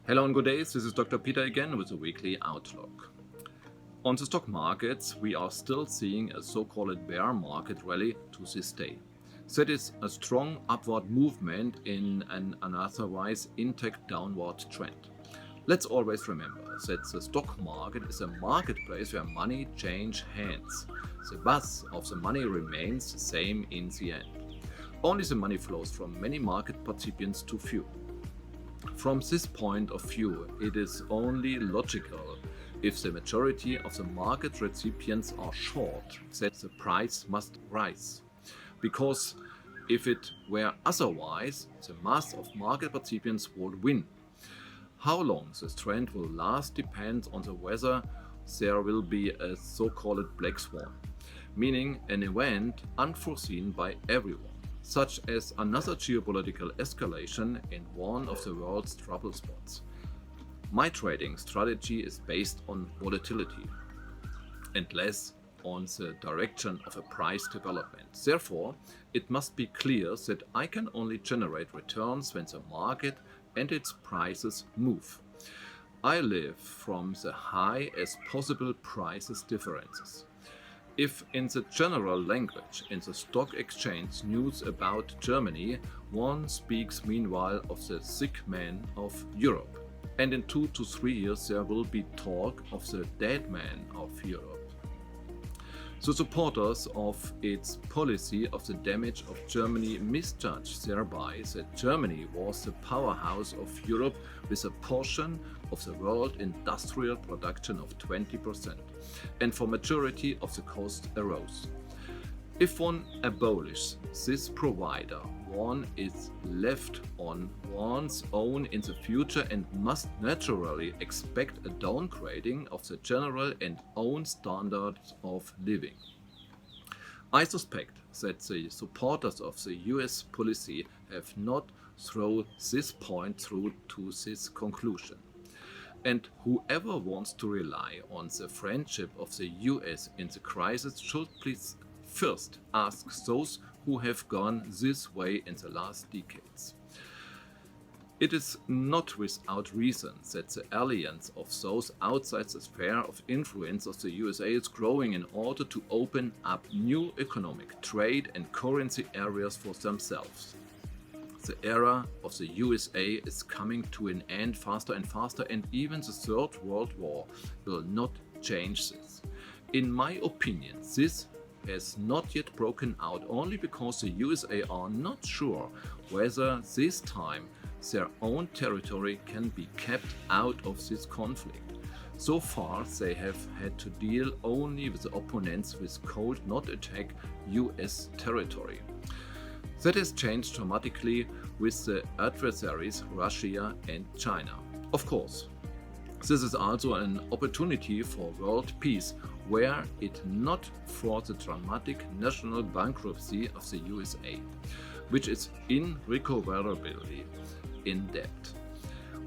Hello and good days, this is Dr. Peter again with a weekly outlook. On the stock markets, we are still seeing a so-called bear market rally to this day. That is a strong upward movement in an otherwise intact downward trend. Let's always remember that the stock market is a marketplace where money changes hands. The buzz of the money remains the same in the end. Only the money flows from many market participants to few. From this point of view, it is only logical if the majority of the market recipients are short that the price must rise. Because if it were otherwise, the mass of market participants would win. How long this trend will last depends on whether there will be a so-called black swan, meaning an event unforeseen by everyone, such as another geopolitical escalation in one of the world's trouble spots. My trading strategy is based on volatility and less on the direction of a price development. Therefore, it must be clear that I can only generate returns when the market and its prices move. I live from the high as possible prices differences. If in the general language in the stock exchange news about Germany, one speaks meanwhile of the sick man of Europe, and in 2 to 3 years there will be talk of the dead man of Europe. The supporters of its policy of the damage of Germany misjudge thereby that Germany was the powerhouse of Europe with a portion of the world industrial production of 20%, and for majority of the cost arose. If one abolishes this provider, one is left on one's own in the future and must naturally expect a downgrading of the general and own standards of living. I suspect that the supporters of the US policy have not thought this point through to this conclusion. And whoever wants to rely on the friendship of the US in the crisis should please first ask those who have gone this way in the last decades. It is not without reason that the alliance of those outside the sphere of influence of the USA is growing in order to open up new economic, trade and currency areas for themselves. The era of the USA is coming to an end faster and faster, and even the Third World War will not change this. In my opinion, this has not yet broken out only because the USA are not sure whether this time their own territory can be kept out of this conflict. So far, they have had to deal only with the opponents with cold, not attack US territory. That has changed dramatically with the adversaries Russia and China. Of course, this is also an opportunity for world peace, were it not for the dramatic national bankruptcy of the USA, which is irrecoverably in debt.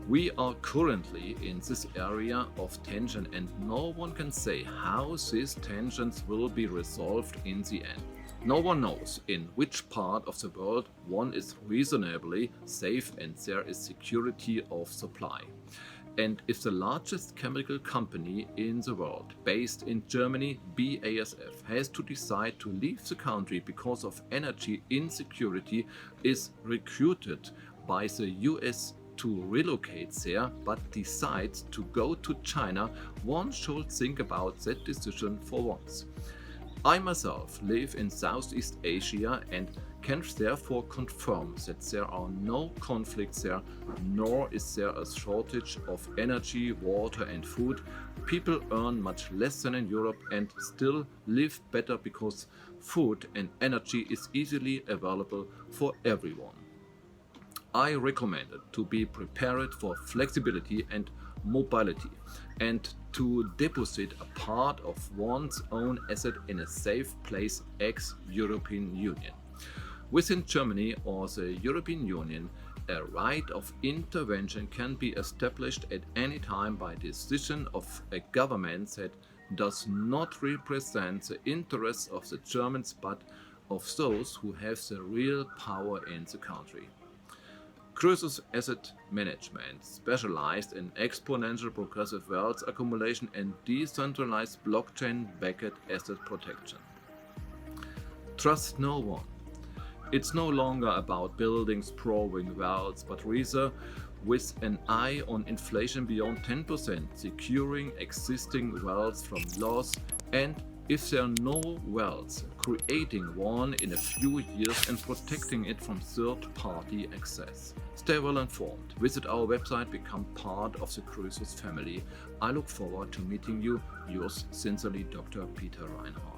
We are currently in this area of tension, and no one can say how these tensions will be resolved in the end. No one knows in which part of the world one is reasonably safe and there is security of supply. And if the largest chemical company in the world, based in Germany, BASF, has to decide to leave the country because of energy insecurity, is recruited by the US to relocate there, but decides to go to China, one should think about that decision for once. I myself live in Southeast Asia and can therefore confirm that there are no conflicts there, nor is there a shortage of energy, water and food. People earn much less than in Europe and still live better because food and energy is easily available for everyone. I recommend to be prepared for flexibility and mobility and to deposit a part of one's own asset in a safe place ex-European Union. Within Germany or the European Union, a right of intervention can be established at any time by decision of a government that does not represent the interests of the Germans but of those who have the real power in the country. Croesus-Asset Management specialized in exponential progressive wealth accumulation and decentralized blockchain-backed asset protection. Trust no one. It's no longer about building sprawling wealth, but rather with an eye on inflation beyond 10%, securing existing wealth from loss, and if there are no wealth, creating one in a few years and protecting it from third-party access. Stay well informed. Visit our website, become part of the Croesus family. I look forward to meeting you. Yours sincerely, Dr. Peter Reinhardt.